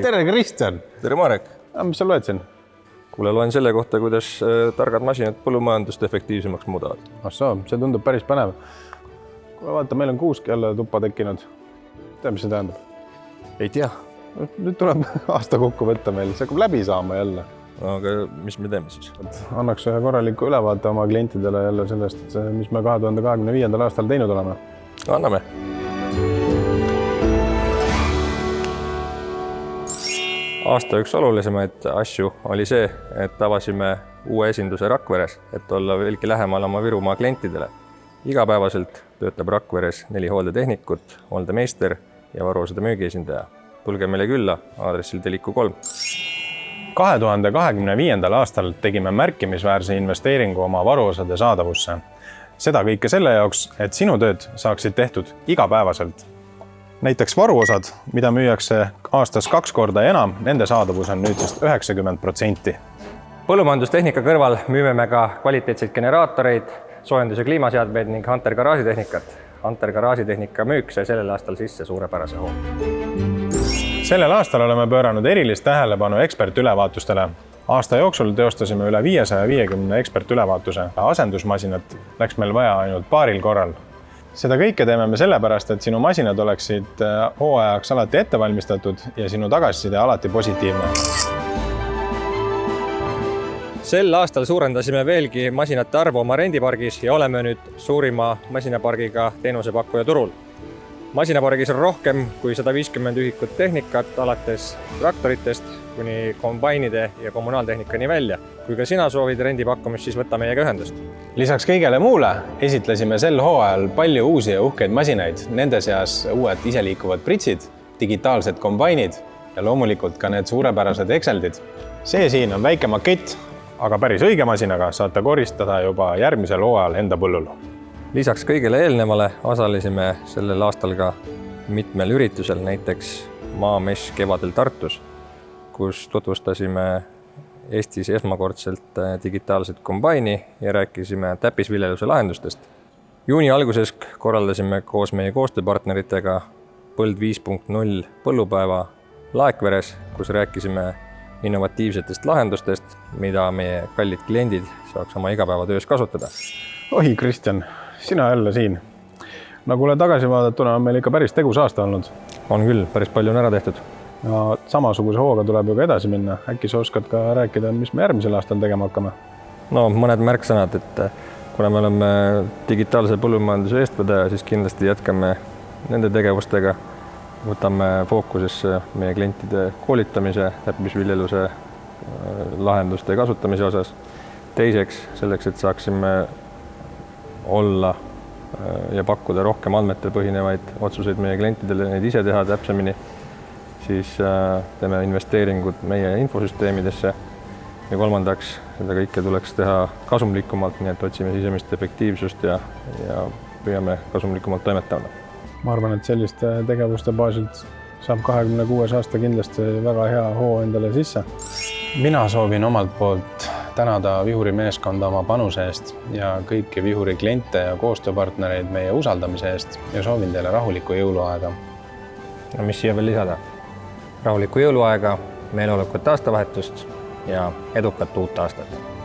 Tere, Kristjan! Tere, Marek! Mis sa loed siin? Kuule, loen selle kohta, kuidas targad masinad põllumajandust efektiivsemaks muudavad. Assoo, see tundub päris põnev. Kuule, vaata, meil on kuuski jälle tuppa tekkinud. Tea, mis see tähendab? Ei tea. Nüüd tuleb aasta kokku võtta meil, see hakkab läbi saama jälle. Aga mis me teeme siis? Annaks ühe korraliku ülevaate oma klientidele jälle sellest, mis me 2025. aastal teinud oleme. Anname. Aasta üks olulisemaid asju oli see, et avasime uue esinduse Rakveres, et olla veelgi lähemal oma Virumaa klientidele. Igapäevaselt töötab Rakveres 4 hooldetehnikut, hooldemeister ja varuosade müügiesindaja. Tulge meile külla aadressil Teliku 3. 2025. aastal tegime märkimisväärse investeeringu oma varuosade saadavusse. Seda kõike selle jaoks, et sinu tööd saaksid tehtud igapäevaselt. Näiteks varuosad, mida müüakse aastas 2 korda enam, nende saadavus on nüüdsest 90%. Põllumajandustehnika kõrval müüme me ka kvaliteetseid generaatoreid, soojendus- ja kliimaseadmeid ning Hunter garaažitehnikat. Hunter garaažitehnika müük sai sellel aastal sisse suurepärase hoo. Sellel aastal oleme pööranud erilist tähelepanu ekspertülevaatustele. Aasta jooksul teostasime üle 550 ekspertülevaatuse. Asendusmasinat läks meil vaja ainult paaril korral. Seda kõike teeme me sellepärast, et sinu masinad oleksid hooajaks alati ettevalmistatud ja sinu tagasiside alati positiivne. Sel aastal suurendasime veelgi masinate arvu oma rendipargis ja oleme nüüd suurima masinapargiga teenusepakkuja turul. Masinapargis on rohkem kui 150 ühikut tehnikat, alates traktoritest kuni kombainide ja kommunaaltehnikani välja. Kui ka sina soovid rendipakkumist, siis võta meiega ühendust. Lisaks kõigele muule esitlesime sel hooajal palju uusi ja uhkeid masinaid. Nende seas uued iseliikuvad pritsid, digitaalsed kombainid ja loomulikult ka need suurepärased Exceldid. See siin on väike makett, aga päris õige masinaga saate koristada juba järgmisel hooajal enda põllul. Lisaks kõigele eelnevale osalesime sellel aastal ka mitmel üritusel, näiteks Maamesh kevadel Tartus, kus tutvustasime Eestis esmakordselt digitaalset kombaini ja rääkisime täppisviljeluse lahendustest. Juuni alguses korraldasime koos meie koostööpartneritega Põld 5.0 põllupäeva Laekveres, kus rääkisime innovatiivsetest lahendustest, mida meie kallid kliendid saaks oma igapäevatöös kasutada. Oi, Kristjan, sina jälle siin. No kuule, tagasi vaadatuna on meil ikka päris tegus aasta olnud. On küll, päris palju on ära tehtud. Ja samasuguse hooga tuleb ju ka edasi minna. Äkki sa oskad ka rääkida, mis me järgmisel aastal tegema hakkame? No mõned märksõnad, et kuna me oleme digitaalse põllumajanduse eestvedaja, siis kindlasti jätkame nende tegevustega. Võtame fookusesse meie klientide koolitamise, täppisviljeluse lahenduste kasutamise osas. Teiseks, selleks, et saaksime olla ja pakkuda rohkem andmetel põhinevaid otsuseid meie klientidele, neid ise teha täpsemini, siis teeme investeeringud meie infosüsteemidesse ja kolmandaks, seda kõike tuleks teha kasumlikumalt, nii et otsime sisemist efektiivsust ja püüame kasumlikumalt toimetama. Ma arvan, et selliste tegevuste baasilt saab 26 aasta kindlasti väga hea hoo endale sisse. Mina soovin omalt poolt tänada Vihuri meeskonda oma panuse eest ja kõiki Vihuri kliente ja koostööpartnereid meie usaldamise eest ja soovin teile rahulikku jõuluaega. No mis siia veel lisada? Rahulikku jõuluaega, meeleolukut aastavahetust ja edukat uut aastat!